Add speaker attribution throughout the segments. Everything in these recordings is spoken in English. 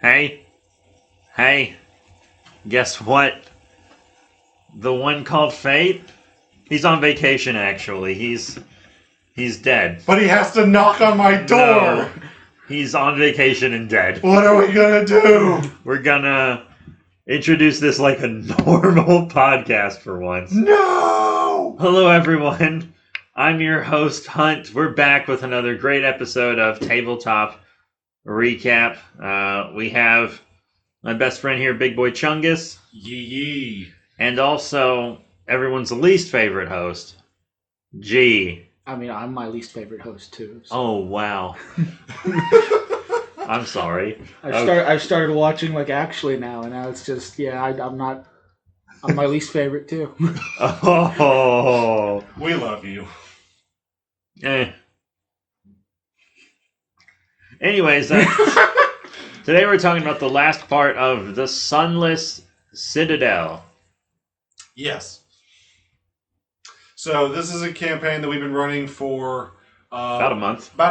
Speaker 1: Hey, guess what? The one called Fate? He's on vacation, actually. He's dead.
Speaker 2: But he has to knock on my door!
Speaker 1: No, he's on vacation and dead.
Speaker 2: What are we gonna do?
Speaker 1: We're gonna introduce this like a normal podcast for once.
Speaker 2: No!
Speaker 1: Hello, everyone. I'm your host, Hunt. We're back with another great episode of Tabletop Recap. We have my best friend here, Big Boy Chungus.
Speaker 2: Yee.
Speaker 1: And also, everyone's least favorite host, G.
Speaker 3: I mean, I'm my least favorite host, too. So.
Speaker 1: Oh, wow. I'm sorry.
Speaker 3: I've started watching, actually now, and now it's just, I'm my least favorite, too.
Speaker 1: Oh.
Speaker 2: We love you.
Speaker 1: Anyways, today we're talking about the last part of the Sunless Citadel.
Speaker 2: Yes. So this is a campaign that we've been running for
Speaker 1: About a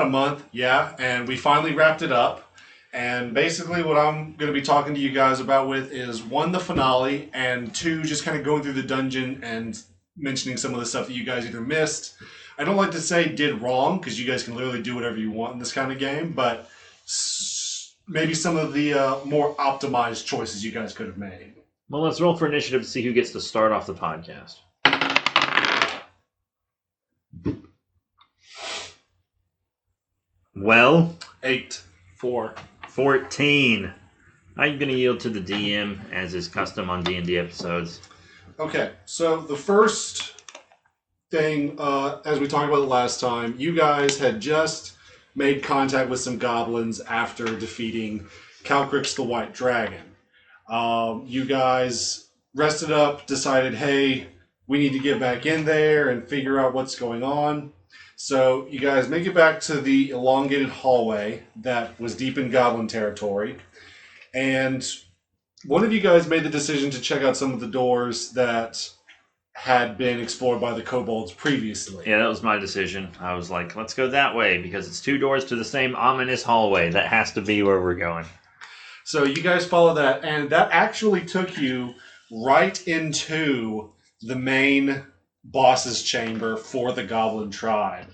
Speaker 1: month.
Speaker 2: Yeah, and we finally wrapped it up. And basically what I'm going to be talking to you guys about with is, one, the finale, and two, just kind of going through the dungeon and mentioning some of the stuff that you guys either missed. I don't like to say did wrong, because you guys can literally do whatever you want in this kind of game, but maybe some of the more optimized choices you guys could have made.
Speaker 1: Well, let's roll for initiative to see who gets to start off the podcast. Well,
Speaker 2: 8.
Speaker 3: 4.
Speaker 1: 14. I'm going to yield to the DM, as is custom on D&D episodes.
Speaker 2: Okay, so the first thing, as we talked about last time, you guys had just made contact with some goblins after defeating Calcrix the White Dragon. You guys rested up, decided, hey, we need to get back in there and figure out what's going on. So you guys make it back to the elongated hallway that was deep in goblin territory. And one of you guys made the decision to check out some of the doors that had been explored by the kobolds previously.
Speaker 1: Yeah, that was my decision. I was like, let's go that way, because it's 2 doors to the same ominous hallway. That has to be where we're going.
Speaker 2: So you guys follow that, and that actually took you right into the main boss's chamber for the goblin tribe.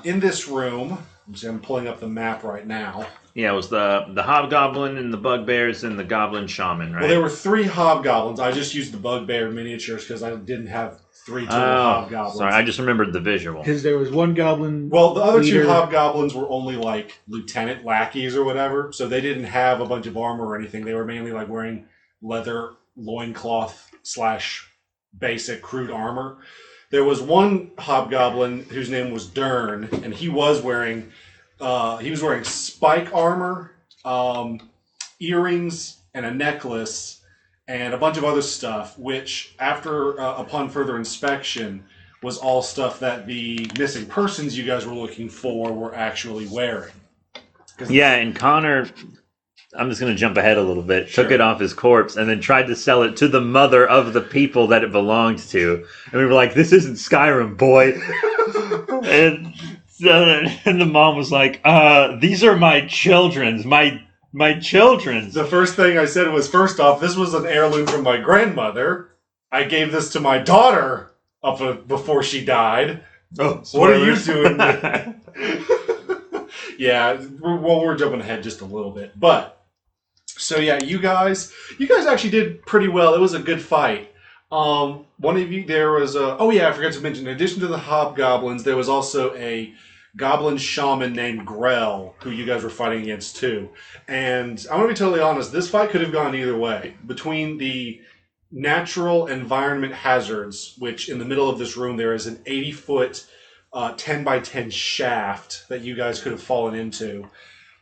Speaker 2: In this room, which I'm pulling up the map right now.
Speaker 1: Yeah, it was the hobgoblin and the bugbears and the goblin shaman, right?
Speaker 2: Well, there were 3 hobgoblins. I just used the bugbear miniatures because I didn't have 3 total hobgoblins.
Speaker 1: Sorry, I just remembered the visual.
Speaker 3: Because there was one goblin.
Speaker 2: Well, the other
Speaker 3: leader.
Speaker 2: 2 hobgoblins were only like lieutenant lackeys or whatever, so they didn't have a bunch of armor or anything. They were mainly like wearing leather loincloth / basic crude armor. There was one hobgoblin whose name was Dern, and he was wearing spike armor, earrings, and a necklace, and a bunch of other stuff, which, upon further inspection, was all stuff that the missing persons you guys were looking for were actually wearing.
Speaker 1: Yeah, and Connor, I'm just going to jump ahead a little bit,
Speaker 2: Sure.
Speaker 1: took it off his corpse and then tried to sell it to the mother of the people that it belonged to. And we were like, this isn't Skyrim, boy. and the mom was like, these are my children's, my children's.
Speaker 2: The first thing I said was, first off, this was an heirloom from my grandmother. I gave this to my daughter before she died.
Speaker 1: Oh,
Speaker 2: What are you
Speaker 1: spoilers.
Speaker 2: doing? Yeah, we're jumping ahead just a little bit. But, so yeah, you guys actually did pretty well. It was a good fight. One of you, there was I forgot to mention, in addition to the hobgoblins, there was also a goblin shaman named Grell, who you guys were fighting against too. And I'm going to be totally honest, this fight could have gone either way. Between the natural environment hazards, which in the middle of this room there is an 80-foot 10 by 10 shaft that you guys could have fallen into,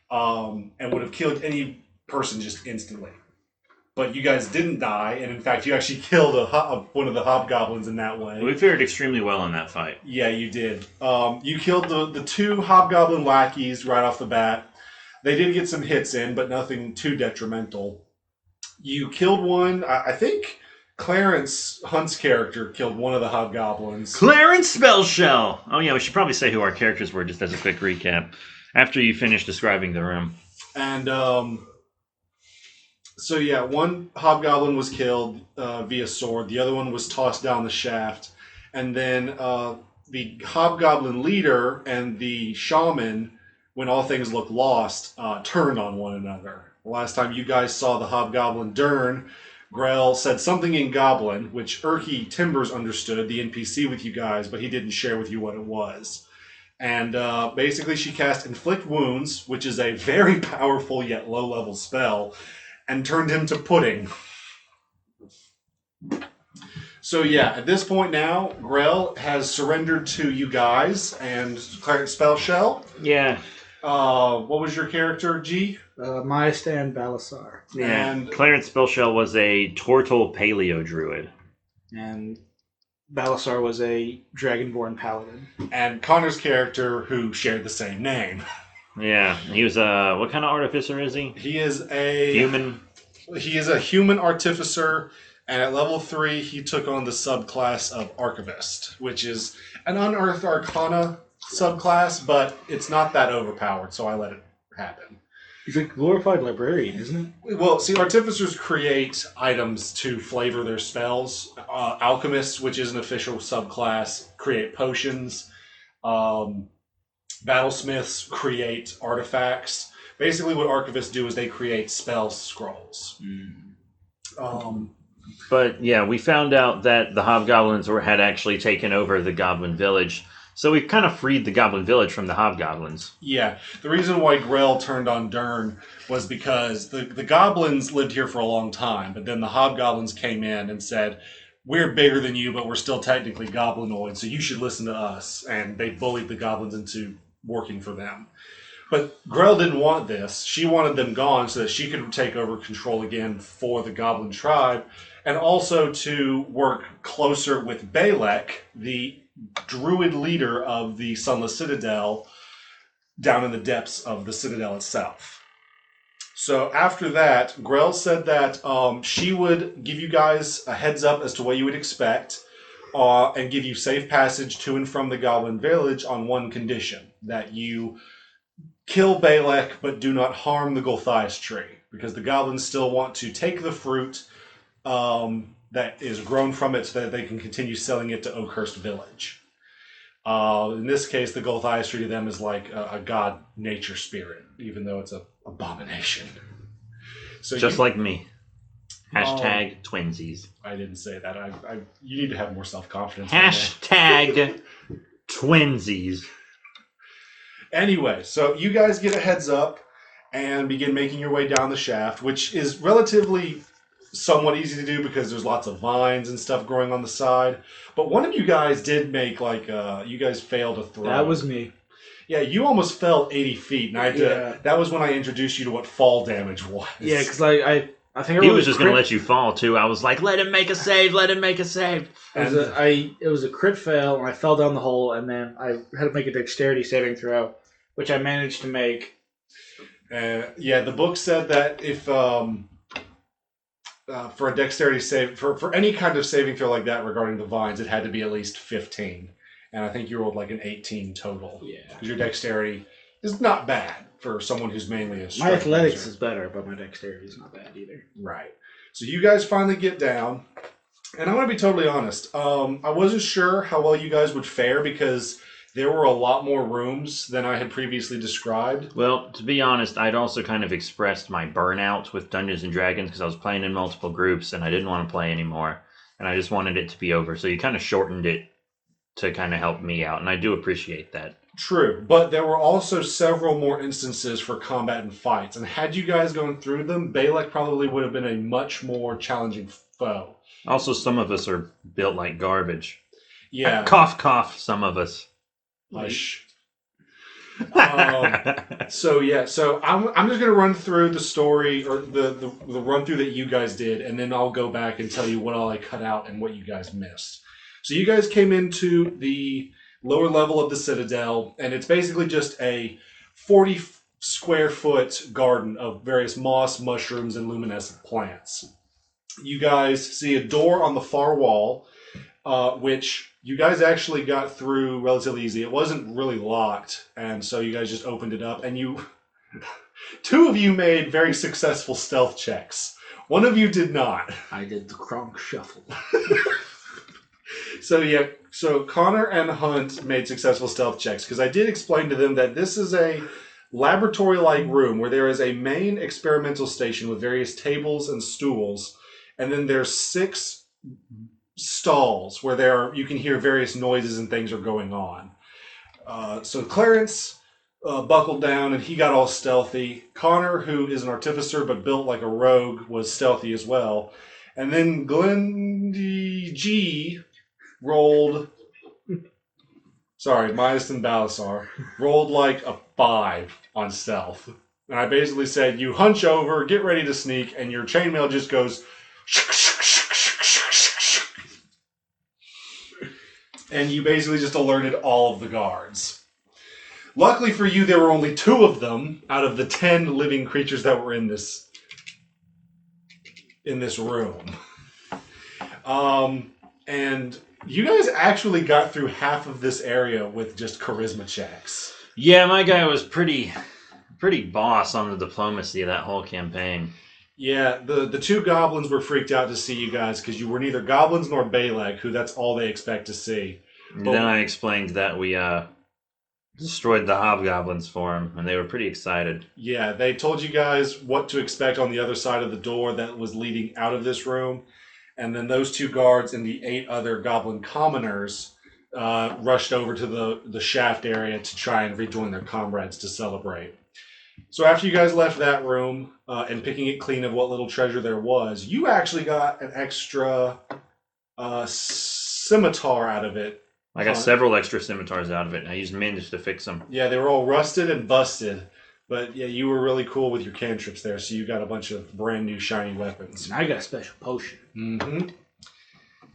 Speaker 2: and would have killed any person just instantly. But you guys didn't die, and in fact, you actually killed one of the hobgoblins in that way.
Speaker 1: We fared extremely well in that fight.
Speaker 2: Yeah, you did. You killed the 2 hobgoblin lackeys right off the bat. They did get some hits in, but nothing too detrimental. You killed one, I think Clarence Hunt's character killed one of the hobgoblins.
Speaker 1: Clarence Spellshell! Oh yeah, we should probably say who our characters were just as a quick recap. After you finish describing the room.
Speaker 2: And So yeah, one hobgoblin was killed via sword. The other one was tossed down the shaft, and then the hobgoblin leader and the shaman, when all things look lost, turned on one another. The last time you guys saw the hobgoblin Dern, Grell said something in Goblin, which Urki Timbers understood, the NPC with you guys, but he didn't share with you what it was. And basically, she cast Inflict Wounds, which is a very powerful yet low-level spell, and turned him to pudding. So yeah, at this point now, Grell has surrendered to you guys and Clarence Spell Shell.
Speaker 1: Yeah.
Speaker 2: What was your character, G?
Speaker 3: Maestan Balasar.
Speaker 1: Yeah.
Speaker 2: And
Speaker 1: Clarence Spellshell was a Tortle Paleo Druid.
Speaker 3: And Balasar was a Dragonborn Paladin.
Speaker 2: And Connor's character, who shared the same name.
Speaker 1: Yeah. He was a... What kind of artificer is he?
Speaker 2: He is a...
Speaker 1: Human?
Speaker 2: He is a human artificer, and at level 3, he took on the subclass of Archivist, which is an Unearthed Arcana subclass, but it's not that overpowered, so I let it happen.
Speaker 3: He's a glorified librarian, isn't it?
Speaker 2: Well, see, artificers create items to flavor their spells. Alchemists, which is an official subclass, create potions. Battlesmiths create artifacts. Basically, what archivists do is they create spell scrolls.
Speaker 1: But yeah, we found out that the hobgoblins had actually taken over the goblin village. So we kind of freed the goblin village from the hobgoblins.
Speaker 2: Yeah, the reason why Grell turned on Dern was because the goblins lived here for a long time, but then the hobgoblins came in and said, we're bigger than you, but we're still technically goblinoid, so you should listen to us. And they bullied the goblins into working for them. But Grell didn't want this. She wanted them gone so that she could take over control again for the goblin tribe, and also to work closer with Balek, the druid leader of the Sunless Citadel, down in the depths of the Citadel itself. So after that, Grell said that she would give you guys a heads up as to what you would expect, and give you safe passage to and from the Goblin Village on one condition, that you kill Balek but do not harm the Golthias tree, because the goblins still want to take the fruit that is grown from it so that they can continue selling it to Oakhurst Village. In this case, the Golthias tree to them is like a god nature spirit, even though it's an abomination. So
Speaker 1: Just like me. Hashtag twinsies.
Speaker 2: I didn't say that. You need to have more self-confidence.
Speaker 1: Hashtag twinsies.
Speaker 2: Anyway, so you guys get a heads up and begin making your way down the shaft, which is relatively somewhat easy to do because there's lots of vines and stuff growing on the side. But one of you guys did make you guys failed a throw.
Speaker 3: That was me.
Speaker 2: Yeah, you almost fell 80 feet, and that was when I introduced you to what fall damage was.
Speaker 3: Yeah, because I think
Speaker 1: He was just going to let you fall, too. I was like, let him make a save, let him make a save.
Speaker 3: It was a crit fail, and I fell down the hole, and then I had to make a dexterity saving throw, which I managed to make.
Speaker 2: Yeah, the book said that if for a dexterity save, for any kind of saving throw like that regarding the vines, it had to be at least 15. And I think you rolled like an 18 total.
Speaker 3: Yeah.
Speaker 2: Because your dexterity is not bad for someone who's mainly a
Speaker 3: My
Speaker 2: strength
Speaker 3: athletics
Speaker 2: user.
Speaker 3: is better, but my dexterity is not bad either.
Speaker 2: Right. So you guys finally get down. And I'm going to be totally honest. I wasn't sure how well you guys would fare because there were a lot more rooms than I had previously described.
Speaker 1: Well, to be honest, I'd also kind of expressed my burnout with Dungeons & Dragons because I was playing in multiple groups and I didn't want to play anymore. And I just wanted it to be over. So you kind of shortened it to kind of help me out. And I do appreciate that.
Speaker 2: True, but there were also several more instances for combat and fights. And had you guys gone through them, Balek probably would have been a much more challenging foe.
Speaker 1: Also, some of us are built like garbage.
Speaker 2: Yeah.
Speaker 1: Cough, cough, some of us.
Speaker 2: Hush. So I'm just going to run through the story or the run through that you guys did, and then I'll go back and tell you what all I cut out and what you guys missed. So you guys came into the lower level of the Citadel, and it's basically just a 40 square foot garden of various moss, mushrooms, and luminescent plants. You guys see a door on the far wall, which you guys actually got through relatively easy. It wasn't really locked, and so you guys just opened it up, and two of you made very successful stealth checks. One of you did not.
Speaker 3: I did the Kronk Shuffle.
Speaker 2: So Connor and Hunt made successful stealth checks because I did explain to them that this is a laboratory-like room where there is a main experimental station with various tables and stools, and then there's 6 stalls where you can hear various noises and things are going on. So Clarence buckled down and he got all stealthy. Connor, who is an artificer but built like a rogue, was stealthy as well. And then Glendy G rolled, minus than Balasar, rolled like a 5 on stealth. And I basically said, you hunch over, get ready to sneak, and your chainmail just goes and you basically just alerted all of the guards. Luckily for you, there were only 2 of them out of the 10 living creatures that were in this room. And you guys actually got through half of this area with just charisma checks.
Speaker 1: Yeah, my guy was pretty boss on the diplomacy of that whole campaign.
Speaker 2: Yeah, the 2 goblins were freaked out to see you guys because you were neither goblins nor Balak, who that's all they expect to see.
Speaker 1: And then I explained that we destroyed the hobgoblins for him, and they were pretty excited.
Speaker 2: Yeah, they told you guys what to expect on the other side of the door that was leading out of this room. And then those 2 guards and the 8 other goblin commoners rushed over to the shaft area to try and rejoin their comrades to celebrate. So after you guys left that room and picking it clean of what little treasure there was, you actually got an extra scimitar out of it.
Speaker 1: I got several extra scimitars out of it, and I used Minge to fix them.
Speaker 2: Yeah, they were all rusted and busted. But yeah, you were really cool with your cantrips there, so you got a bunch of brand new shiny weapons.
Speaker 3: And I got a special potion.
Speaker 2: Mm-hmm.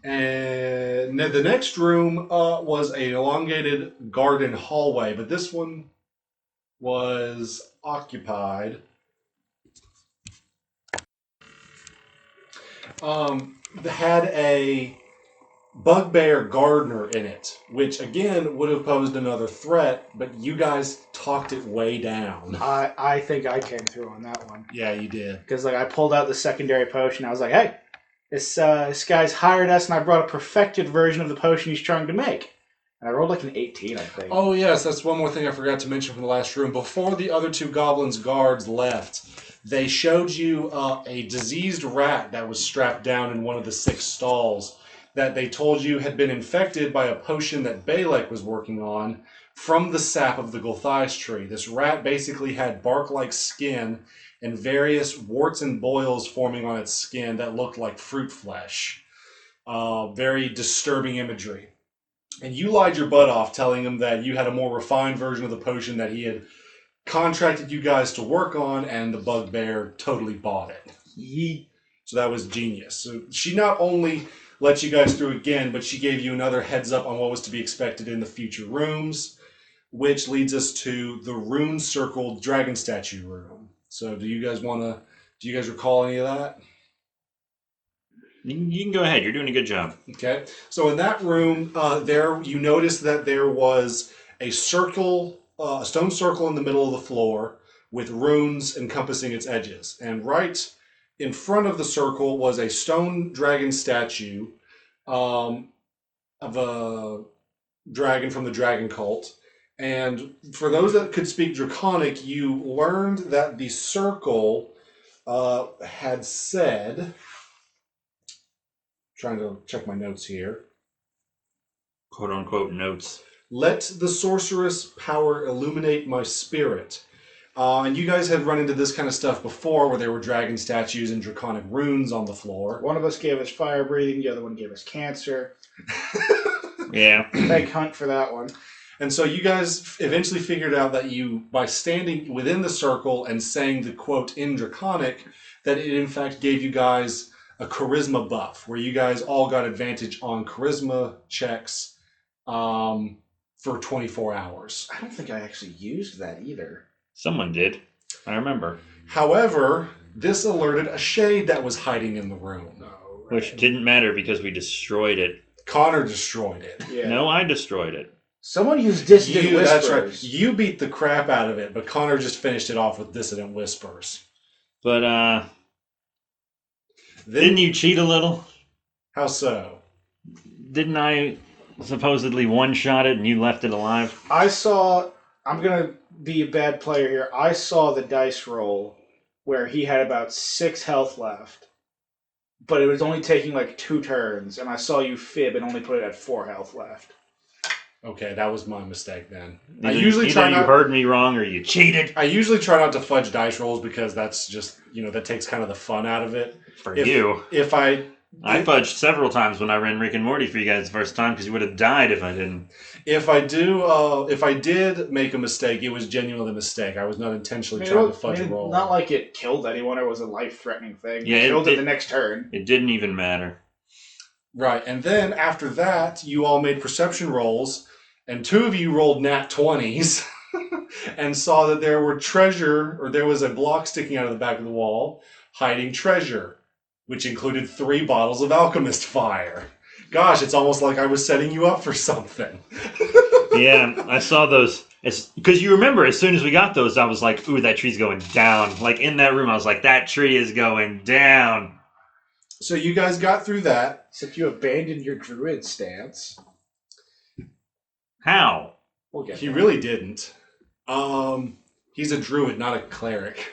Speaker 2: And the next room was an elongated garden hallway, but this one was occupied. Had a bugbear gardener in it, which again would have posed another threat, but you guys talked it way down.
Speaker 3: I think I came through on that one.
Speaker 2: Yeah, you did.
Speaker 3: Because I pulled out the secondary potion. I was like, hey, this guy's hired us, and I brought a perfected version of the potion he's trying to make. And I rolled like an 18, I think.
Speaker 2: Oh, yes, that's one more thing I forgot to mention from the last room. Before the other 2 goblins' guards left, they showed you a diseased rat that was strapped down in one of the 6 stalls that they told you had been infected by a potion that Balak was working on from the sap of the Gulthias tree. This rat basically had bark-like skin and various warts and boils forming on its skin that looked like fruit flesh. Very disturbing imagery. And you lied your butt off telling him that you had a more refined version of the potion that he had contracted you guys to work on, and the bugbear totally bought it. So that was genius. So she not only let you guys through again, but she gave you another heads up on what was to be expected in the future rooms, which leads us to the rune circled dragon statue room. So do you guys recall any of that?
Speaker 1: You can go ahead. You're doing a good job.
Speaker 2: Okay. So in that room, you noticed that there was a circle, a stone circle in the middle of the floor with runes encompassing its edges. And right in front of the circle was a stone dragon statue of a dragon from the dragon cult. And for those that could speak Draconic, you learned that the circle had said, trying to check my notes here,
Speaker 1: Quote unquote notes.
Speaker 2: "Let the sorceress power illuminate my spirit." And you guys had run into this kind of stuff before where there were dragon statues and draconic runes on the floor.
Speaker 3: One of us gave us fire breathing, the other one gave us cancer.
Speaker 1: Yeah.
Speaker 3: Big hunt for that one.
Speaker 2: And so you guys eventually figured out that by standing within the circle and saying the quote in draconic, that it in fact gave you guys a charisma buff, where you guys all got advantage on charisma checks for 24 hours.
Speaker 3: I don't think I actually used that either.
Speaker 1: Someone did. I remember.
Speaker 2: However, this alerted a shade that was hiding in the room.
Speaker 3: No, right.
Speaker 1: Which didn't matter because we destroyed it.
Speaker 2: Connor destroyed it.
Speaker 3: Yeah.
Speaker 1: No, I destroyed it.
Speaker 3: Someone used dissident whispers.
Speaker 2: That's right. You beat the crap out of it, but Connor just finished it off with dissident whispers.
Speaker 1: But Didn't you cheat a little?
Speaker 2: How so?
Speaker 1: Didn't I supposedly one-shot it and you left it alive?
Speaker 3: I'm going to be a bad player here. I saw the dice roll where he had about 6 health left, but it was only taking like 2 turns, and I saw you fib and only put it at 4 health left.
Speaker 2: Okay, that was my mistake then.
Speaker 1: Either you heard me wrong or you cheated.
Speaker 2: I usually try not to fudge dice rolls because that's just, that takes kind of the fun out of it. I
Speaker 1: fudged several times when I ran Rick and Morty for you guys the first time because you would have died if I didn't.
Speaker 2: If I did make a mistake, it was genuinely a mistake. I was not intentionally trying to fudge a roll.
Speaker 3: Not like it killed anyone or was a life-threatening thing.
Speaker 1: Yeah,
Speaker 3: it killed it the next turn.
Speaker 1: It didn't even matter.
Speaker 2: Right, and then after that, you all made perception rolls, and 2 of you rolled nat 20s and saw that there was a block sticking out of the back of the wall hiding treasure, which included 3 bottles of alchemist fire. Gosh, it's almost like I was setting you up for something.
Speaker 1: Yeah, I saw those. Because you remember, as soon as we got those, I was like, ooh, that tree's going down. Like, in that room, I was like, that tree is going down.
Speaker 2: So you guys got through that.
Speaker 3: Except you abandoned your druid stance.
Speaker 1: How?
Speaker 2: He really didn't. He's a druid, not a cleric.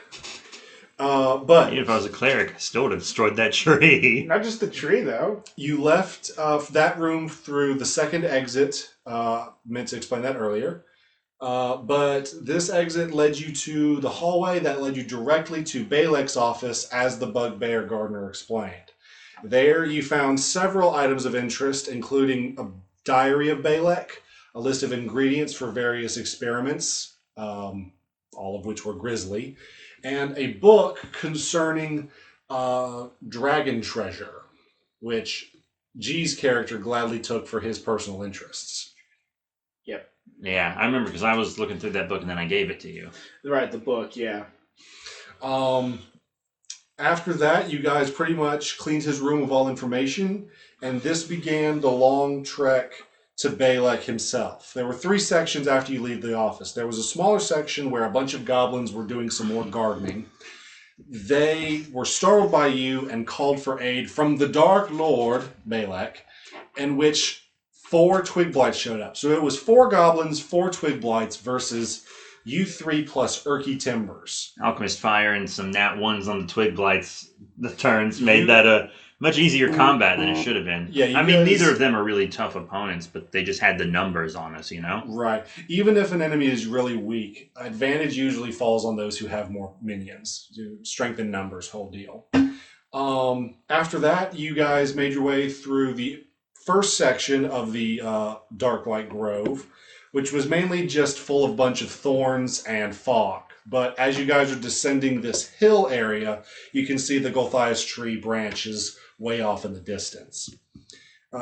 Speaker 2: But
Speaker 1: if I was a cleric, I still would have destroyed that tree.
Speaker 3: Not just the tree, though.
Speaker 2: You left that room through the second exit. Meant to explain that earlier. But this exit led you to the hallway that led you directly to Balek's office, as the Bugbear Gardener explained. There you found several items of interest, including a diary of Balek, a list of ingredients for various experiments, all of which were grisly, and a book concerning dragon treasure, which G's character gladly took for his personal interests.
Speaker 3: Yep.
Speaker 1: Yeah, I remember because I was looking through that book and then I gave it to you.
Speaker 3: Right, the book, yeah.
Speaker 2: After that, you guys pretty much cleaned his room of all information, and this began the long trek to Balek himself. There were 3 sections after you leave the office. There was a smaller section where a bunch of goblins were doing some more gardening. They were startled by you and called for aid from the Dark Lord, Balek, in which 4 twig blights showed up. So it was 4 goblins, 4 twig blights versus you 3 plus Urky Timbers.
Speaker 1: Alchemist Fire and some nat 1s on the twig blights. The turns made that a much easier combat than it should have been.
Speaker 2: Yeah,
Speaker 1: neither of them are really tough opponents, but they just had the numbers on us,
Speaker 2: Right. Even if an enemy is really weak, advantage usually falls on those who have more minions. Strength in numbers, whole deal. After that, you guys made your way through the first section of the Darklight Grove, which was mainly just full of a bunch of thorns and fog. But as you guys are descending this hill area, you can see the Gulthias tree branches way off in the distance.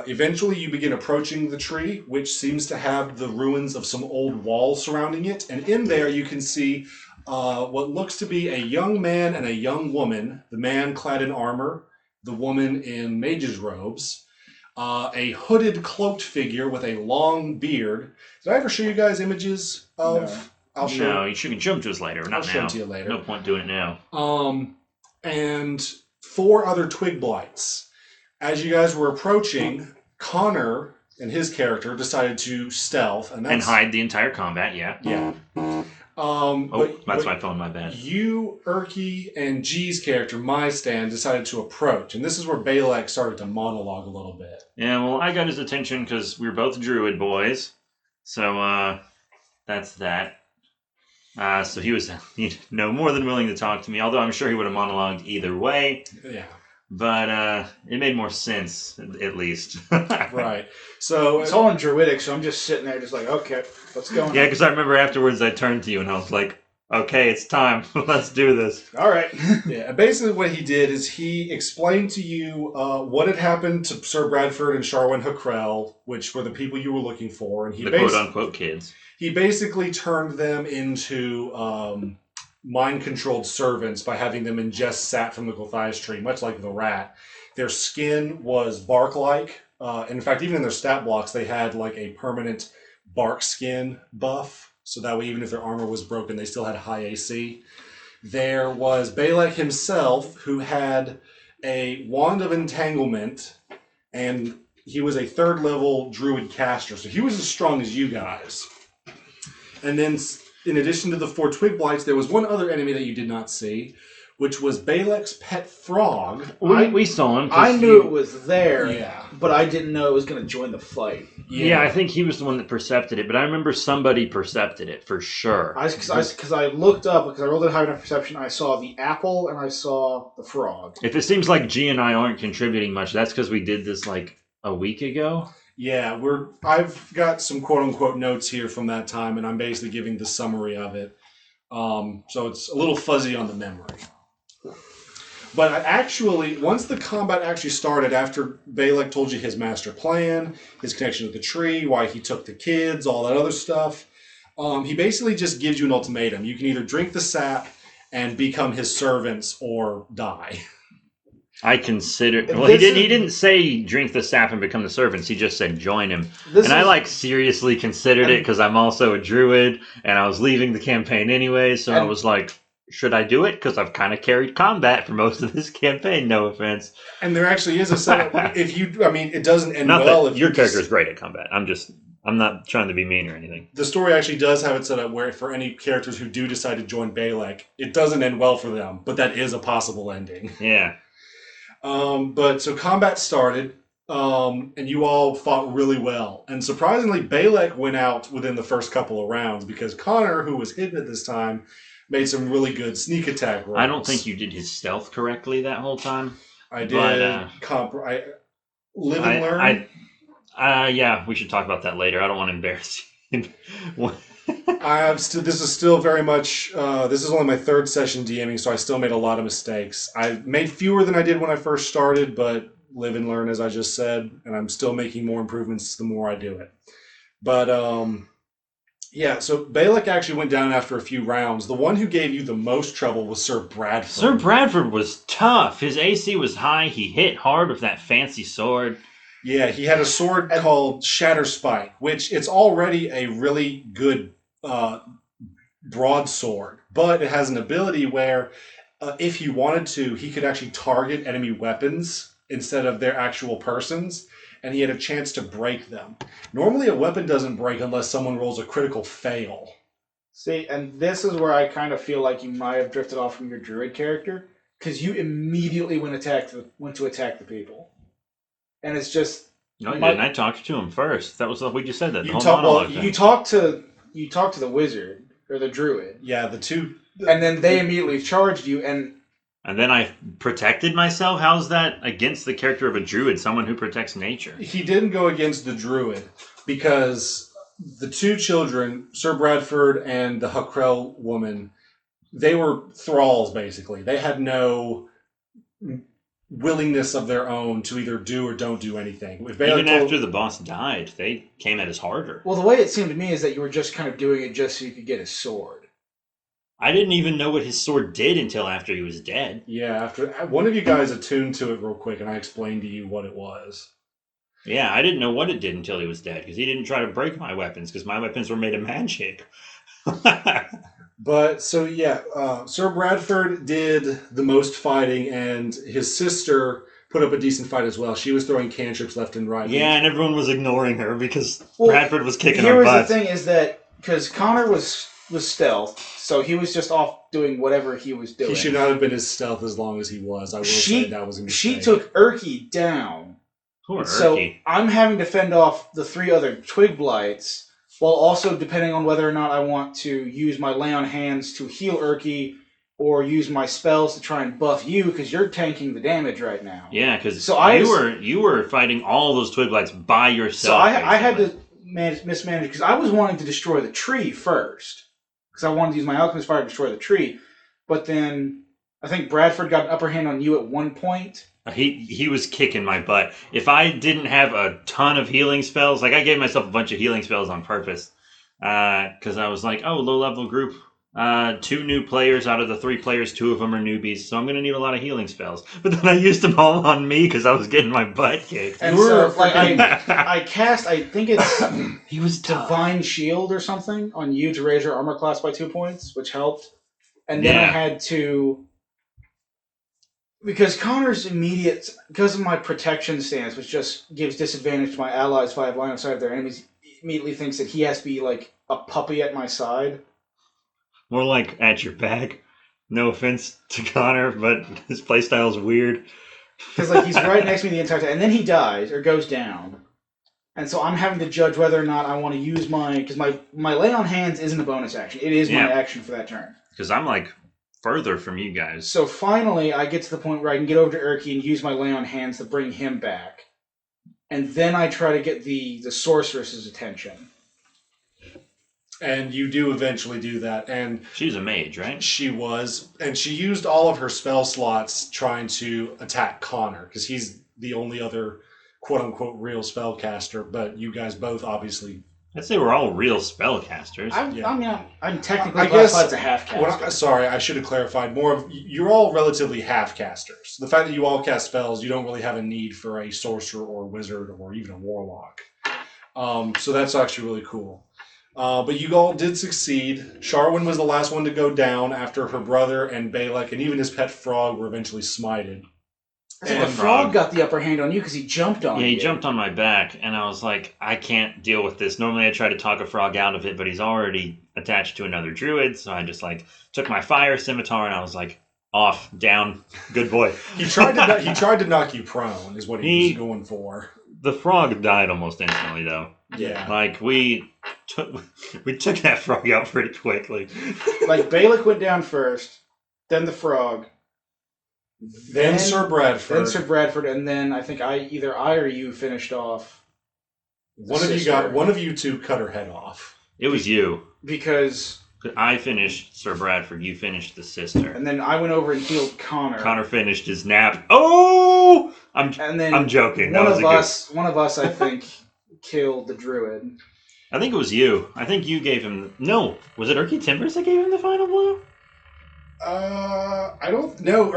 Speaker 2: Eventually, you begin approaching the tree, which seems to have the ruins of some old walls surrounding it. And in there, you can see what looks to be a young man and a young woman, the man clad in armor, the woman in mage's robes, a hooded, cloaked figure with a long beard. Did I ever show you guys images of...
Speaker 1: No. No, you can show them to us later. Not
Speaker 2: I'll show
Speaker 1: now.
Speaker 2: them to you later.
Speaker 1: No point doing it now.
Speaker 2: And 4 other twig blights. As you guys were approaching, Connor and his character decided to stealth.
Speaker 1: And hide the entire combat, yeah.
Speaker 2: Yeah.
Speaker 1: That's my phone, my bad.
Speaker 2: You, Urky, and G's character, Mystan, decided to approach. And this is where Balek started to monologue a little bit.
Speaker 1: Yeah, well, I got his attention because we were both druid boys. So, that's that. So he was more than willing to talk to me, although I'm sure he would have monologued either way.
Speaker 2: Yeah.
Speaker 1: But it made more sense, at least.
Speaker 2: Right. So
Speaker 3: it's all in Druidic, so I'm just sitting there just like, okay, what's going on?
Speaker 1: Yeah, because I remember afterwards I turned to you and I was like, okay, it's time. Let's do this.
Speaker 3: All right.
Speaker 2: Yeah, basically what he did is he explained to you what had happened to Sir Bradford and Sharwin Hukrell, which were the people you were looking for. And he
Speaker 1: the quote-unquote kids.
Speaker 2: He basically turned them into mind-controlled servants by having them ingest sap from the Gulthias tree, much like the rat. Their skin was bark-like. In fact, even in their stat blocks, they had like a permanent bark skin buff. So that way, even if their armor was broken, they still had high AC. There was Balek himself, who had a Wand of Entanglement, and he was a 3rd level Druid caster, so he was as strong as you guys. And then, in addition to the 4 Twig Blights, there was one other enemy that you did not see, which was Balek's pet frog.
Speaker 1: We saw him.
Speaker 3: I knew it was there,
Speaker 2: Yeah.
Speaker 3: but I didn't know it was going to join the fight.
Speaker 1: Yeah, I think he was the one that percepted it, but I remember somebody percepted it for sure.
Speaker 3: Because I looked up, because I rolled a high enough perception, I saw the apple and I saw the frog.
Speaker 1: If it seems like G and I aren't contributing much, that's because we did this like a week ago.
Speaker 2: Yeah, I've got some quote-unquote notes here from that time, and I'm basically giving the summary of it. So it's a little fuzzy on the memory. But once the combat actually started, after Balek told you his master plan, his connection with the tree, why he took the kids, all that other stuff, he basically just gives you an ultimatum. You can either drink the sap and become his servants or die.
Speaker 1: I consider. Well, he didn't say drink the sap and become the servants. He just said join him. I seriously considered it because I'm also a druid and I was leaving the campaign anyway. So I was like, should I do it? Because I've kind of carried combat for most of this campaign. No offense.
Speaker 2: And there actually is a setup. It doesn't end
Speaker 1: Not
Speaker 2: well.
Speaker 1: That your character is great at combat. I'm not trying to be mean or anything.
Speaker 2: The story actually does have it set up where for any characters who do decide to join Balek, it doesn't end well for them, but that is a possible ending.
Speaker 1: Yeah.
Speaker 2: But so combat started, and you all fought really well. And surprisingly, Balek went out within the first couple of rounds because Connor, who was hidden at this time, made some really good sneak attack rolls.
Speaker 1: I don't think you did his stealth correctly that whole time.
Speaker 2: I did. Live and learn.
Speaker 1: Yeah, we should talk about that later. I don't want to embarrass you.
Speaker 2: This is still very much. This is only my 3rd session DMing, so I still made a lot of mistakes. I made fewer than I did when I first started, but live and learn, as I just said, and I'm still making more improvements the more I do it. But yeah, so Balek actually went down after a few rounds. The one who gave you the most trouble was Sir Bradford.
Speaker 1: Sir Bradford was tough. His AC was high. He hit hard with that fancy sword.
Speaker 2: Yeah, he had a sword called Shatterspike, which it's already a really good broadsword, but it has an ability where if he wanted to, he could actually target enemy weapons instead of their actual persons, and he had a chance to break them. Normally a weapon doesn't break unless someone rolls a critical fail.
Speaker 3: See, and this is where I kind of feel like you might have drifted off from your druid character, because you immediately went to attack the people. And it's just...
Speaker 1: No, you didn't. I talked to him first. That was we just said that.
Speaker 3: You talked to the wizard, or the druid.
Speaker 2: Yeah, the two...
Speaker 3: And then they immediately charged you, and
Speaker 1: then I protected myself? How's that against the character of a druid, someone who protects nature?
Speaker 2: He didn't go against the druid, because the 2 children, Sir Bradford and the Huckrell woman, they were thralls, basically. They had no willingness of their own to either do or don't do anything.
Speaker 1: Even after the boss died, they came at us harder.
Speaker 3: Well, the way it seemed to me is that you were just kind of doing it just so you could get his sword.
Speaker 1: I didn't even know what his sword did until after he was dead.
Speaker 2: Yeah, after one of you guys attuned to it real quick, and I explained to you what it was.
Speaker 1: Yeah, I didn't know what it did until he was dead, because he didn't try to break my weapons, because my weapons were made of magic.
Speaker 2: But, so yeah, Sir Bradford did the most fighting, and his sister put up a decent fight as well. She was throwing cantrips left and right.
Speaker 1: Yeah, and everyone was ignoring her, because Bradford was kicking
Speaker 3: our
Speaker 1: butts.
Speaker 3: Here was the thing, is that, because Connor was stealth, so he was just off doing whatever he was doing.
Speaker 2: He should not have been as stealth as long as he was. I will say that was a mistake.
Speaker 3: She took Erky down.
Speaker 1: Poor Erky.
Speaker 3: So I'm having to fend off the 3 other Twig Blights, while also depending on whether or not I want to use my lay on hands to heal Erky, or use my spells to try and buff you, because you're tanking the damage right now.
Speaker 1: Yeah, because you were fighting all those Twig Blights by yourself.
Speaker 3: So I had to mismanage, because I was wanting to destroy the tree first, because I wanted to use my Alchemist Fire to destroy the tree, but then I think Bradford got an upper hand on you at one point.
Speaker 1: He was kicking my butt. If I didn't have a ton of healing spells, like I gave myself a bunch of healing spells on purpose, because I was like, oh, low-level group, 2 new players out of the 3 players, 2 of them are newbies, so I'm going to need a lot of healing spells. But then I used them all on me because I was getting my butt kicked.
Speaker 3: And so, like, I cast, I think it's
Speaker 1: he was
Speaker 3: Divine Shield or something on you to raise your armor class by 2 points, which helped. And then I had to Because Connor's because of my protection stance, which just gives disadvantage to my allies if I have line of sight of their enemies, immediately thinks that he has to be like a puppy at my side.
Speaker 1: More like at your back. No offense to Connor, but his playstyle is weird.
Speaker 3: Because like he's right next to me the entire time, and then he dies or goes down, and so I'm having to judge whether or not I want to use because my lay on hands isn't a bonus action; it is my action for that turn.
Speaker 1: Because I'm like further from you guys.
Speaker 3: So finally, I get to the point where I can get over to Urki and use my lay on hands to bring him back, and then I try to get the sorceress's attention.
Speaker 2: And you do eventually do that, and
Speaker 1: she's a mage, right?
Speaker 2: She was, and she used all of her spell slots trying to attack Connor because he's the only other quote-unquote real spellcaster. But you guys both obviously.
Speaker 1: I'd say we're all real spellcasters.
Speaker 3: I'm technically classified as a half-caster.
Speaker 2: Sorry, I should have clarified more. You're all relatively half-casters. The fact that you all cast spells, you don't really have a need for a sorcerer or a wizard or even a warlock. So that's actually really cool. But you all did succeed. Sharwin was the last one to go down after her brother and Balak and even his pet frog were eventually smited.
Speaker 3: So the frog got the upper hand on you because he jumped on you.
Speaker 1: Yeah, he jumped on my back, and I was like, I can't deal with this. Normally I try to talk a frog out of it, but he's already attached to another druid, so I just like took my fire scimitar and I was like, off, down, good boy.
Speaker 2: He tried to knock you prone is what he was going for.
Speaker 1: The frog died almost instantly, though.
Speaker 2: Yeah.
Speaker 1: Like, we took that frog out pretty quickly.
Speaker 3: Like, Balak went down first, then the frog.
Speaker 2: Then Sir Bradford. And then I think either I or you finished off. One of you two cut her head off.
Speaker 1: It was you.
Speaker 3: Because
Speaker 1: I finished Sir Bradford, you finished the sister.
Speaker 3: And then I went over and healed Connor.
Speaker 1: Connor finished his nap. Oh! I'm joking.
Speaker 3: One of us, I think, killed the druid.
Speaker 1: I think it was you. I think you gave him... No. Was it Urki Timbers that gave him the final blow?
Speaker 2: I don't know.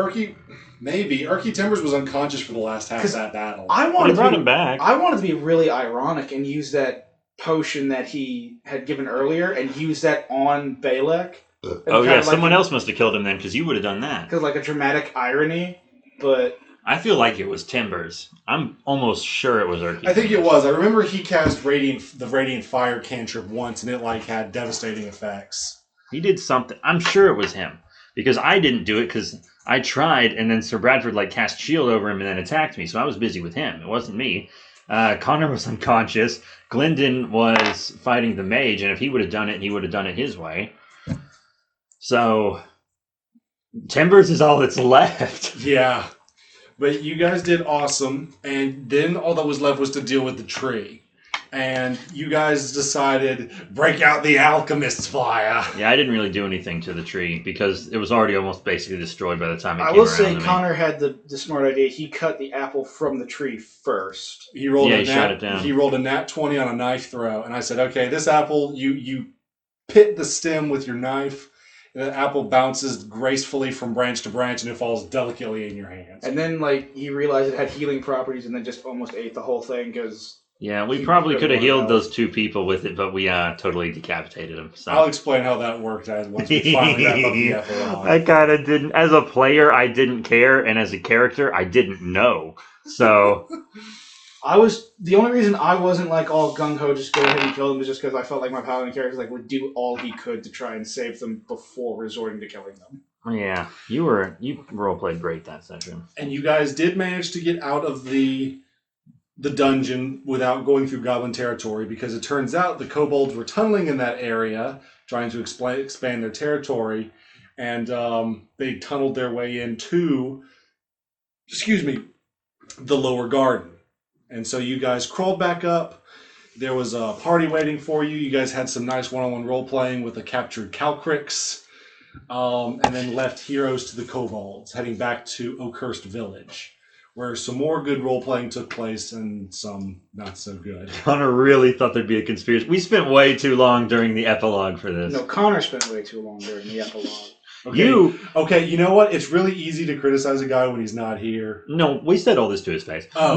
Speaker 2: Maybe. Urki Timbers was unconscious for the last half of that battle.
Speaker 3: I wanted
Speaker 1: him back.
Speaker 3: I wanted to be really ironic and use that potion that he had given earlier and use that on Balak.
Speaker 1: Oh yeah, someone else must have killed him then because you would have done that.
Speaker 3: Because like a dramatic irony, but...
Speaker 1: I feel like it was Timbers. I'm almost sure it was Urki.
Speaker 2: I think it was. I remember he cast the Radiant Fire cantrip once and it had devastating effects.
Speaker 1: He did something. I'm sure it was him. Because I didn't do it because I tried and then Sir Bradford cast shield over him and then attacked me. So I was busy with him. It wasn't me. Connor was unconscious. Glendon was fighting the mage, and if he would have done it, he would have done it his way. So Timbers is all that's left.
Speaker 2: Yeah. But you guys did awesome, and then all that was left was to deal with the tree. And you guys decided, break out the alchemist's fire.
Speaker 1: Yeah, I didn't really do anything to the tree because it was already almost basically destroyed by the time it came around.
Speaker 3: I will say Connor had the smart idea. He cut the apple from the tree first.
Speaker 2: He shot
Speaker 1: it down.
Speaker 2: He rolled a nat 20 on a knife throw, and I said, okay, this apple, you pit the stem with your knife. The apple bounces gracefully from branch to branch, and it falls delicately in your hands.
Speaker 3: And then, he realized it had healing properties, and then just almost ate the whole thing because...
Speaker 1: Yeah, we probably could have healed those two people with it, but we totally decapitated them. So.
Speaker 2: I'll explain how that worked once we finally wrap up the epilogue.
Speaker 1: I kind of didn't. As a player, I didn't care, and as a character, I didn't know. So...
Speaker 3: The only reason I wasn't all gung-ho just go ahead and kill them was just because I felt like my paladin character would do all he could to try and save them before resorting to killing them.
Speaker 1: Yeah, you roleplayed great that session.
Speaker 2: And you guys did manage to get out of the dungeon without going through goblin territory because it turns out the kobolds were tunneling in that area trying to expand their territory, and they tunneled their way into the lower garden. And so you guys crawled back up. There was a party waiting for you. You guys had some nice one-on-one role-playing with the captured Calcrix, and then left heroes to the kobolds, heading back to Oakhurst Village, where some more good role-playing took place and some not so good.
Speaker 1: Connor really thought there'd be a conspiracy. We spent way too long during the epilogue for this.
Speaker 3: No, Connor spent way too long during the epilogue.
Speaker 2: Okay, you know what? It's really easy to criticize a guy when he's not here.
Speaker 1: No, we said all this to his face.
Speaker 2: Oh.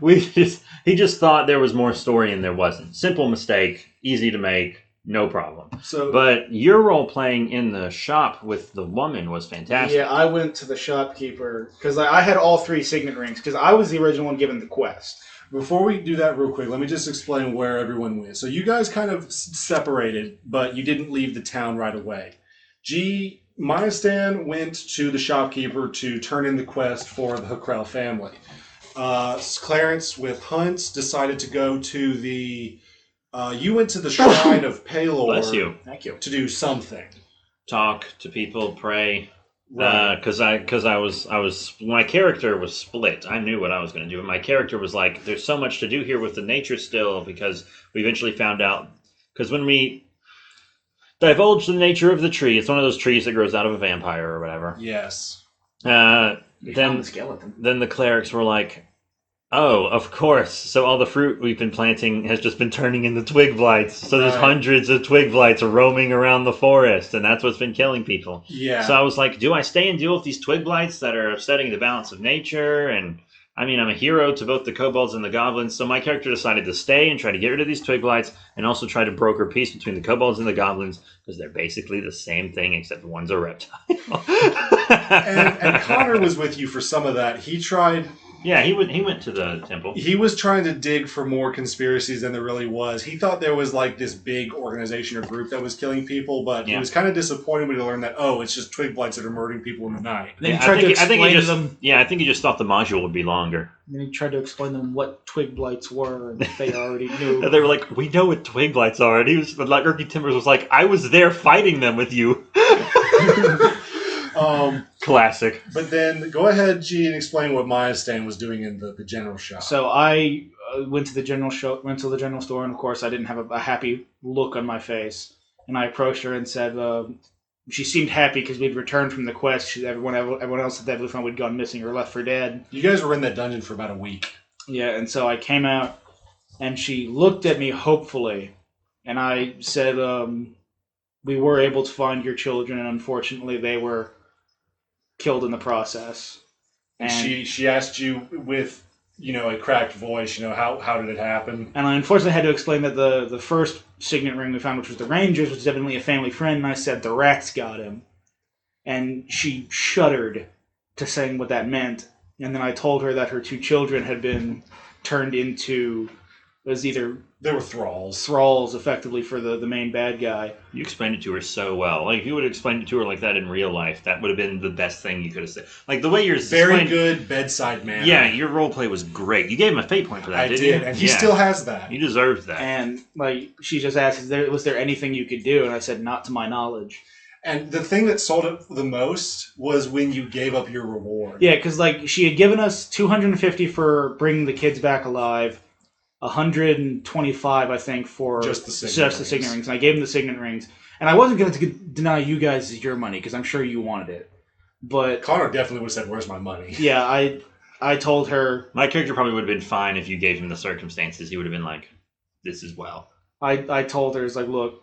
Speaker 1: He just thought there was more story and there wasn't. Simple mistake, easy to make. No problem.
Speaker 2: So,
Speaker 1: But your role playing in the shop with the woman was fantastic.
Speaker 3: Yeah, I went to the shopkeeper because I had all 3 signet rings because I was the original one given the quest.
Speaker 2: before we do that real quick, let me just explain where everyone went. So you guys kind of separated, but you didn't leave the town right away. Maya Stan went to the shopkeeper to turn in the quest for the Hukrell family. Clarence with Hunt decided to go to the... you went to the Shrine of Palor.
Speaker 1: Bless you.
Speaker 3: Thank you.
Speaker 2: To do something.
Speaker 1: Talk to people, pray.
Speaker 2: Right.
Speaker 1: Because I was my character was split. I knew what I was going to do, and my character was like, "There's so much to do here with the nature still." Because we eventually found out, because when we divulged the nature of the tree, it's one of those trees that grows out of a vampire or whatever.
Speaker 2: Yes.
Speaker 3: They found
Speaker 1: Then
Speaker 3: the skeleton.
Speaker 1: then the clerics were like, "Oh, of course. So all the fruit we've been planting has just been turning into twig blights. So there's
Speaker 2: Right.
Speaker 1: hundreds of twig blights roaming around the forest, and that's what's been killing people."
Speaker 2: Yeah.
Speaker 1: So I was like, do I stay and deal with these twig blights that are upsetting the balance of nature? And I mean, I'm a hero to both the kobolds and the goblins. So my character decided to stay and try to get rid of these twig blights and also try to broker peace between the kobolds and the goblins because they're basically the same thing except one's a reptile.
Speaker 2: and Connor was with you for some of that. He tried...
Speaker 1: Yeah, he went to the temple.
Speaker 2: He was trying to dig for more conspiracies than there really was. He thought there was like this big organization or group that was killing people, but he was kind of disappointed when he learned that, oh, it's just twig blights that are murdering people in the night.
Speaker 3: Then
Speaker 1: Yeah,
Speaker 3: he tried to explain
Speaker 1: he
Speaker 3: to them.
Speaker 1: Yeah, I think he just thought the module would be longer.
Speaker 3: Then he tried to explain to them what twig blights were, and they already knew.
Speaker 1: They were like, "We know what twig blights are," and he was like, Erky Timbers was like, "I was there fighting them with you." Classic.
Speaker 2: But then go ahead, G, and explain what Maya Stan was doing in the general shop.
Speaker 3: So I went to the general store, and of course I didn't have a happy look on my face. And I approached her and said, she seemed happy because we'd returned from the quest. Everyone else at that Blue Phone had gone missing or left for dead.
Speaker 2: You guys were in that dungeon for about a week.
Speaker 3: Yeah, and so I came out, and she looked at me hopefully, and I said, we were able to find your children, and unfortunately they were killed in the process. And
Speaker 2: she asked you with, a cracked voice, how did it happen?
Speaker 3: And I unfortunately had to explain that the first signet ring we found, which was the Rangers, which is evidently a family friend, and I said the rats got him. And she shuddered to saying what that meant. And then I told her that her 2 children had been turned into
Speaker 2: They were thralls.
Speaker 3: thralls, effectively, for the main bad guy.
Speaker 1: You explained it to her so well. Like, if you would have explained it to her like that in real life, that would have been the best thing you could have said. Like, the way you're
Speaker 2: Very good bedside manner.
Speaker 1: Yeah, your roleplay was great. You gave him a fate point for that, didn't you?
Speaker 2: And he still has that.
Speaker 1: He deserves that.
Speaker 3: And she just asked, was there anything you could do? And I said, not to my knowledge.
Speaker 2: And the thing that sold it the most was when you gave up your reward.
Speaker 3: Yeah, because she had given us $250 for bringing the kids back alive, $125, I think, for
Speaker 2: just the signet
Speaker 3: rings. And I gave them the signet rings. And I wasn't going to deny you guys your money, because I'm sure you wanted it. But
Speaker 2: Connor definitely would have said, "Where's my money?"
Speaker 3: Yeah, I told her...
Speaker 1: My character probably would have been fine if you gave him the circumstances. He would have been like, this is well.
Speaker 3: I told her, it's like, look,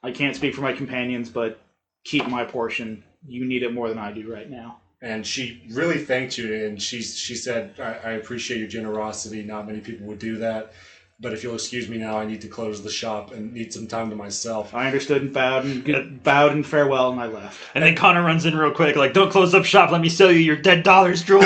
Speaker 3: I can't speak for my companions, but keep my portion. You need it more than I do right now.
Speaker 2: And she really thanked you, and she said, I appreciate your generosity. Not many people would do that. But if you'll excuse me now, I need to close the shop and need some time to myself.
Speaker 3: I understood and bowed in farewell, and I left.
Speaker 1: And then Connor runs in real quick, like, don't close up shop, let me sell you your dead dollars, Droid.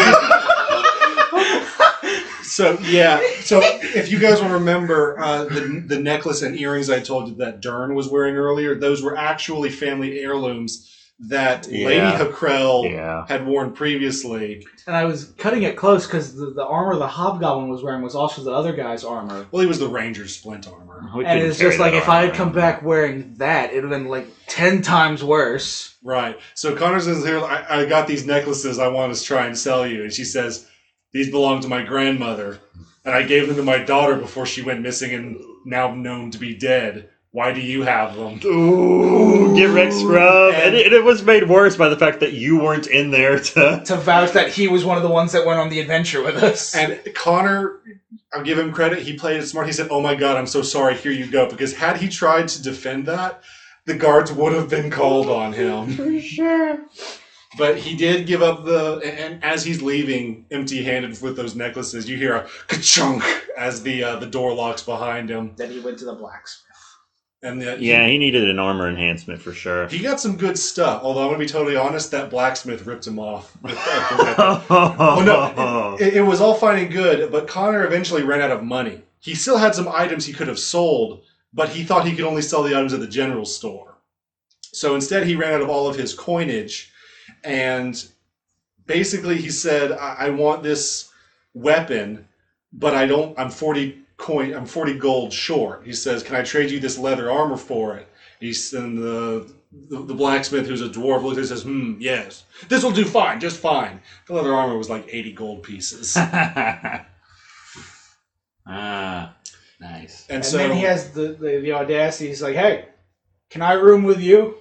Speaker 2: So if you guys will remember the necklace and earrings I told you that Dern was wearing earlier, those were actually family heirlooms that Lady Hukrell had worn previously.
Speaker 3: And I was cutting it close because the armor the Hobgoblin was wearing was also the other guy's armor.
Speaker 2: Well, he was the Ranger's splint armor.
Speaker 3: And it's just like, if I had come back wearing that, it would have been like 10 times worse.
Speaker 2: Right. So Connor says, here, I got these necklaces I want to try and sell you. And she says, these belong to my grandmother. And I gave them to my daughter before she went missing and now known to be dead. Why do you have them?
Speaker 1: Ooh, get Rex Scrub. And it was made worse by the fact that you weren't in there to
Speaker 3: vouch that he was one of the ones that went on the adventure with us.
Speaker 2: And Connor, I'll give him credit, he played it smart. He said, oh my god, I'm so sorry, here you go. Because had he tried to defend that, the guards would have been called on him.
Speaker 3: For sure.
Speaker 2: But he did give up and as he's leaving empty-handed with those necklaces, you hear a ka-chunk as the door locks behind him.
Speaker 3: Then he went to the blacksmith.
Speaker 2: And
Speaker 1: he needed an armor enhancement for sure.
Speaker 2: He got some good stuff. Although I'm gonna be totally honest, that blacksmith ripped him off. It was all fine and good, but Connor eventually ran out of money. He still had some items he could have sold, but he thought he could only sell the items at the general store. So instead, he ran out of all of his coinage, and basically he said, "I want this weapon, but I don't. I'm 40 gold short." He says, "Can I trade you this leather armor for it?" And the blacksmith, who's a dwarf, looks and says, yes. This will do fine, just fine. The leather armor was like 80 gold pieces.
Speaker 1: Nice.
Speaker 3: And then he has the audacity. He's like, "Hey, can I room with you?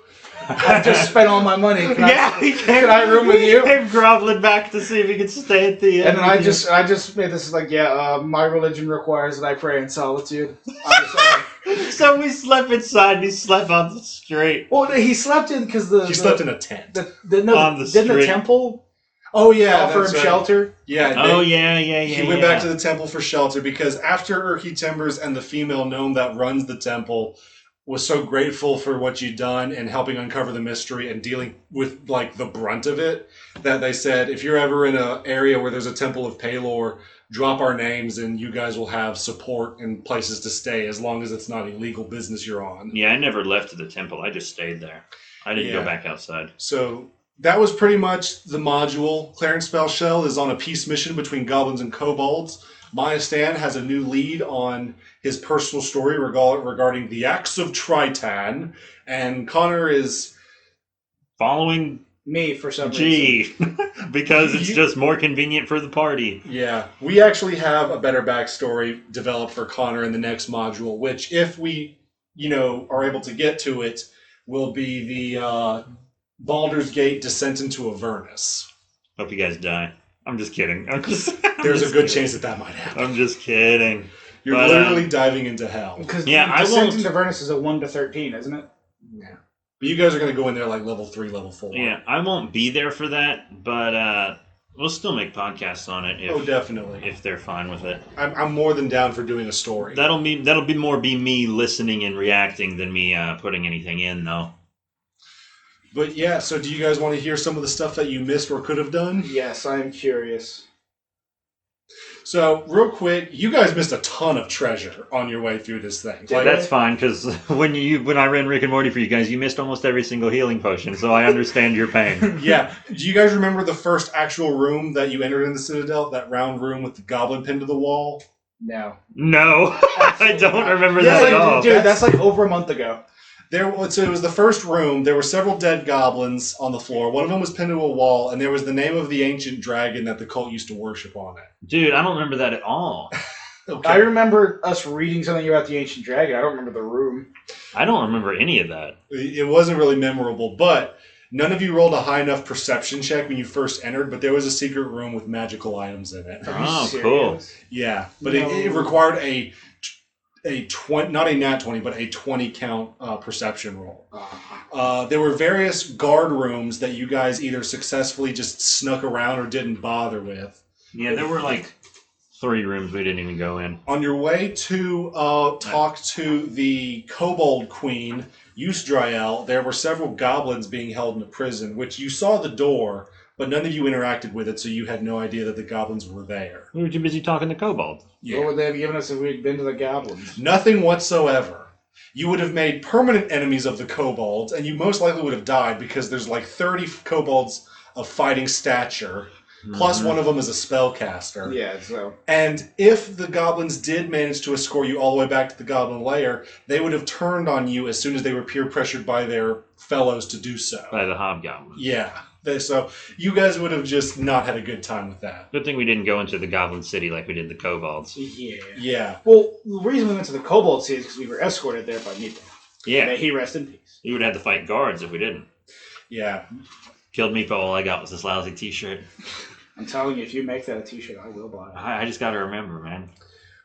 Speaker 3: I've just spent all my money. Can I room with you?"
Speaker 1: He came groveling back to see if he could stay at the
Speaker 3: And then I just made this like, my religion requires that I pray in solitude.
Speaker 1: So we slept inside and he slept on the street.
Speaker 3: Well, he slept in because
Speaker 2: he slept in a tent.
Speaker 3: Didn't the temple offer him shelter?
Speaker 2: Yeah.
Speaker 1: He
Speaker 2: went back to the temple for shelter because after Urki Timbers and the female gnome that runs the temple was so grateful for what you'd done and helping uncover the mystery and dealing with like the brunt of it, that they said, if you're ever in an area where there's a temple of Palor, drop our names and you guys will have support and places to stay as long as it's not illegal business you're on.
Speaker 1: Yeah, I never left the temple. I just stayed there. I didn't go back outside.
Speaker 2: So that was pretty much the module. Clarence Spellshell is on a peace mission between goblins and kobolds. Maya Stan has a new lead on his personal story regarding the Axe of Tritan, and Connor is
Speaker 1: following
Speaker 3: me for some reason.
Speaker 1: because it's just more convenient for the party.
Speaker 2: Yeah, we actually have a better backstory developed for Connor in the next module, which if we, are able to get to it, will be the Baldur's Gate Descent into Avernus.
Speaker 1: Hope you guys die. I'm just kidding.
Speaker 2: There's a good chance that might happen.
Speaker 1: I'm just kidding.
Speaker 2: You're literally diving into hell.
Speaker 3: Because Descent into Avernus is a 1 to 13, isn't it?
Speaker 2: Yeah. But you guys are going to go in there like level 3, level 4.
Speaker 1: Yeah, I won't be there for that, but we'll still make podcasts on it.
Speaker 2: Definitely.
Speaker 1: If they're fine with it.
Speaker 2: I'm more than down for doing a story.
Speaker 1: That'll be more me listening and reacting than me putting anything in, though.
Speaker 2: But yeah, so do you guys want to hear some of the stuff that you missed or could have done?
Speaker 3: Yes, I am curious.
Speaker 2: So, real quick, you guys missed a ton of treasure on your way through this thing.
Speaker 1: That's fine, because when I ran Rick and Morty for you guys, you missed almost every single healing potion, so I understand your pain.
Speaker 2: Yeah. Do you guys remember the first actual room that you entered in the Citadel? That round room with the goblin pinned to the wall?
Speaker 3: No.
Speaker 1: I don't remember that at all.
Speaker 3: Dude, that's like over a month ago.
Speaker 2: So it was the first room. There were several dead goblins on the floor. One of them was pinned to a wall, and there was the name of the ancient dragon that the cult used to worship on it.
Speaker 1: Dude, I don't remember that at all.
Speaker 3: Okay. I remember us reading something about the ancient dragon. I don't remember the room.
Speaker 1: I don't remember any of that.
Speaker 2: It wasn't really memorable, but none of you rolled a high enough perception check when you first entered, but there was a secret room with magical items in it.
Speaker 1: Oh, cool.
Speaker 2: Yeah, but it required not a nat 20, but a 20 count perception roll. There were various guard rooms that you guys either successfully just snuck around or didn't bother with.
Speaker 1: Yeah, there were like 3 rooms we didn't even go in.
Speaker 2: On your way to talk to the Kobold Queen, Yusdrael, there were several goblins being held in a prison, which you saw the door, but none of you interacted with it, so you had no idea that the goblins were there.
Speaker 1: We were too busy talking to kobolds.
Speaker 2: Yeah.
Speaker 3: What would they have given us if we'd been to the goblins?
Speaker 2: Nothing whatsoever. You would have made permanent enemies of the kobolds, and you most likely would have died because there's like 30 kobolds of fighting stature, plus one of them is a spellcaster.
Speaker 3: Yeah, so.
Speaker 2: And if the goblins did manage to escort you all the way back to the goblin lair, they would have turned on you as soon as they were peer pressured by their fellows to do so.
Speaker 1: By the hobgoblins.
Speaker 2: Yeah. So you guys would have just not had a good time with that.
Speaker 1: Good thing we didn't go into the Goblin City like we did the kobolds.
Speaker 2: Yeah.
Speaker 3: Well, the reason we went to the Kobold City is because we were escorted there by Meepo.
Speaker 1: Yeah.
Speaker 3: May he rest in peace.
Speaker 1: We would have had to fight guards if we didn't.
Speaker 2: Yeah.
Speaker 1: Killed Meepo, all I got was this lousy t-shirt.
Speaker 3: I'm telling you, if you make that a t-shirt, I will buy it.
Speaker 1: I just gotta remember, man.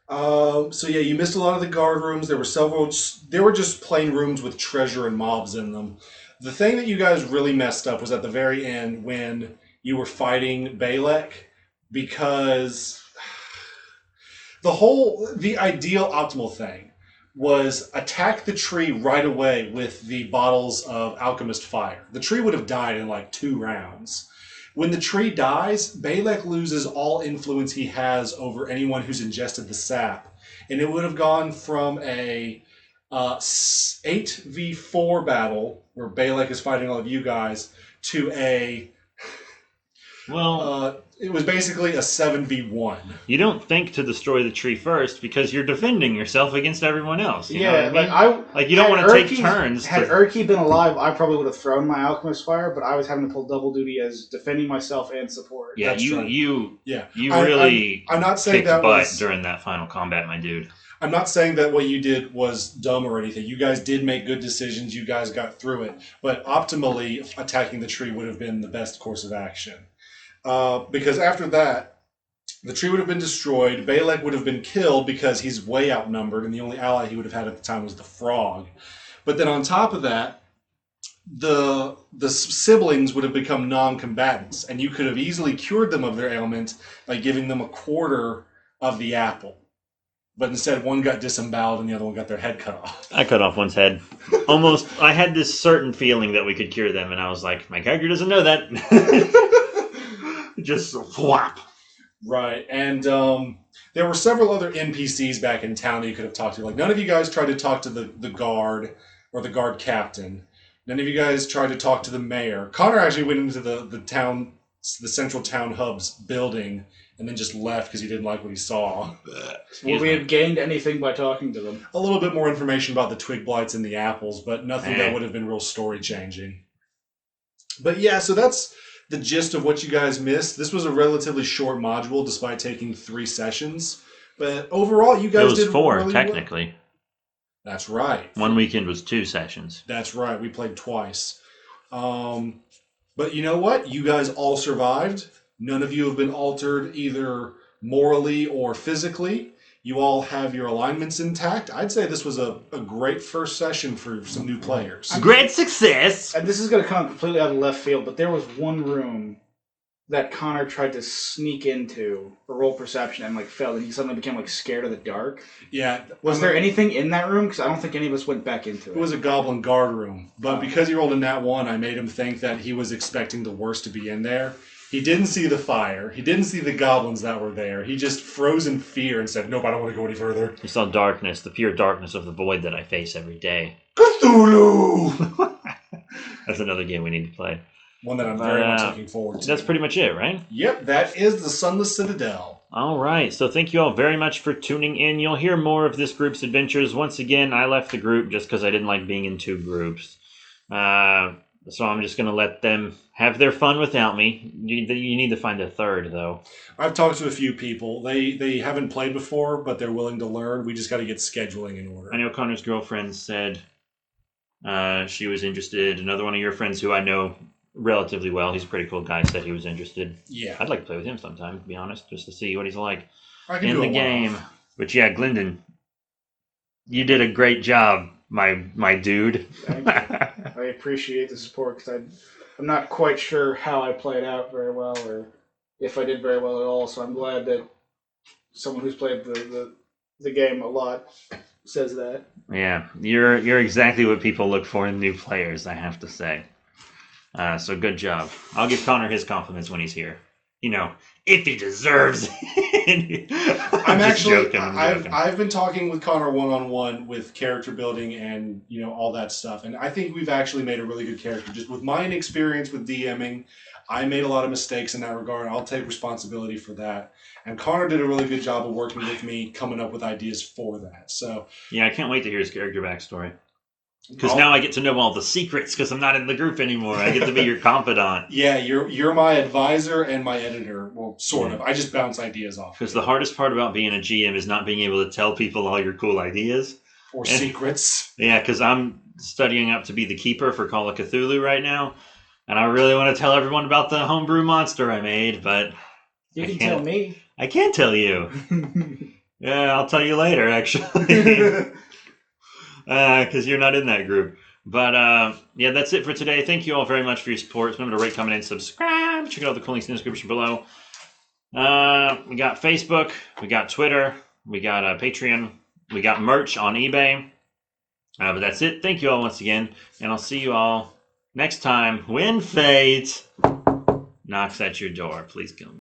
Speaker 2: So yeah, you missed a lot of the guard rooms. There were just plain rooms with treasure and mobs in them. The thing that you guys really messed up was at the very end when you were fighting Balek, because the ideal optimal thing was attack the tree right away with the bottles of Alchemist Fire. The tree would have died in like 2 rounds. When the tree dies, Balek loses all influence he has over anyone who's ingested the sap. And it would have gone from a 8v4 battle, where Balek is fighting all of you guys, to a...
Speaker 1: Well,
Speaker 2: it was basically a 7v1.
Speaker 1: you don't think to destroy the tree first because you're defending yourself against everyone else. You know what I mean? Like you don't want to take turns.
Speaker 3: Had Urki been alive, I probably would have thrown my Alchemist Fire, but I was having to pull double duty as defending myself and support.
Speaker 1: Yeah,
Speaker 2: That's right.
Speaker 1: you
Speaker 2: I'm
Speaker 1: really
Speaker 2: not saying
Speaker 1: kicked
Speaker 2: that
Speaker 1: butt
Speaker 2: was,
Speaker 1: during that final combat, my dude.
Speaker 2: I'm not saying that what you did was dumb or anything. You guys did make good decisions. You guys got through it. But optimally, attacking the tree would have been the best course of action. Because after that, the tree would have been destroyed. Balek would have been killed because he's way outnumbered, and the only ally he would have had at the time was the frog. But then on top of that, the siblings would have become non-combatants, and you could have easily cured them of their ailment by giving them a quarter of the apple. But instead, one got disemboweled and the other one got their head cut off.
Speaker 1: I cut off one's head. Almost, I had this certain feeling that we could cure them, and I was like, my character doesn't know that. Just whap.
Speaker 2: Right, and there were several other NPCs back in town that you could have talked to. Like, none of you guys tried to talk to the guard or the guard captain. None of you guys tried to talk to the mayor. Connor actually went into the central town hub's building and then just left because he didn't like what he saw.
Speaker 3: Would we have gained anything by talking to them?
Speaker 2: A little bit more information about the twig blights and the apples, but nothing that would have been real story changing. But yeah, so that's the gist of what you guys missed. This was a relatively short module, despite taking 3 sessions. But overall, you guys did
Speaker 1: It was 4,
Speaker 2: really
Speaker 1: technically.
Speaker 2: Well. That's right.
Speaker 1: One weekend was 2 sessions.
Speaker 2: That's right. We played twice. But you know what? You guys all survived. None of you have been altered either morally or physically. You all have your alignments intact. I'd say this was a great first session for some new players.
Speaker 1: Great success!
Speaker 3: And this is going to come completely out of left field, but there was one room that Connor tried to sneak into for roll perception and failed, and he suddenly became scared of the dark.
Speaker 2: Yeah.
Speaker 3: Was there anything in that room? Because I don't think any of us went back into it.
Speaker 2: It was a goblin guard room, but because he rolled a nat 1, I made him think that he was expecting the worst to be in there. He didn't see the fire. He didn't see the goblins that were there. He just froze in fear and said, nope, I don't want to go any further.
Speaker 1: He saw darkness, the pure darkness of the void that I face every day.
Speaker 2: Cthulhu!
Speaker 1: That's another game we need to play.
Speaker 2: One that I'm very much looking forward to.
Speaker 1: That's pretty much it, right?
Speaker 2: Yep, that is the Sunless Citadel.
Speaker 1: All right, so thank you all very much for tuning in. You'll hear more of this group's adventures. Once again, I left the group just because I didn't like being in 2 groups. So I'm just going to let them have their fun without me. You need to find a third, though.
Speaker 2: I've talked to a few people. They haven't played before, but they're willing to learn. We just got to get scheduling in order.
Speaker 1: I know Connor's girlfriend said she was interested. Another one of your friends who I know relatively well, he's a pretty cool guy, said he was interested.
Speaker 2: Yeah.
Speaker 1: I'd like to play with him sometime, to be honest, just to see what he's like
Speaker 2: in
Speaker 1: the game. But yeah, Glendon, you did a great job, my dude.
Speaker 3: Thank you. I appreciate the support because I'm not quite sure how I played out very well or if I did very well at all. So I'm glad that someone who's played the game a lot says that.
Speaker 1: Yeah, you're exactly what people look for in new players, I have to say. So good job. I'll give Connor his compliments when he's here. If he deserves it.
Speaker 2: I'm actually
Speaker 1: joking.
Speaker 2: I've been talking with Connor one-on-one with character building and all that stuff, and I think we've actually made a really good character. Just with my inexperience with DMing, I made a lot of mistakes in that regard. I'll take responsibility for that. And Connor did a really good job of working with me, coming up with ideas for that. So
Speaker 1: yeah, I can't wait to hear his character backstory. Because now I get to know all the secrets because I'm not in the group anymore. I get to be your confidant.
Speaker 2: Yeah, you're my advisor and my editor. Well, sort of. I just bounce ideas off.
Speaker 1: Because the hardest part about being a GM is not being able to tell people all your cool ideas.
Speaker 2: Or secrets.
Speaker 1: Yeah, because I'm studying up to be the keeper for Call of Cthulhu right now. And I really want to tell everyone about the homebrew monster I made, but
Speaker 3: you can tell me.
Speaker 1: I can't tell you. Yeah, I'll tell you later, actually. Because you're not in that group. But yeah, that's it for today. Thank you all very much for your support. Remember to rate, comment, and subscribe. Check out the cool links in the description below. We got Facebook, we got Twitter, we got Patreon. We got merch on eBay. But that's it. Thank you all once again. And I'll see you all next time when fate knocks at your door. Please kill me.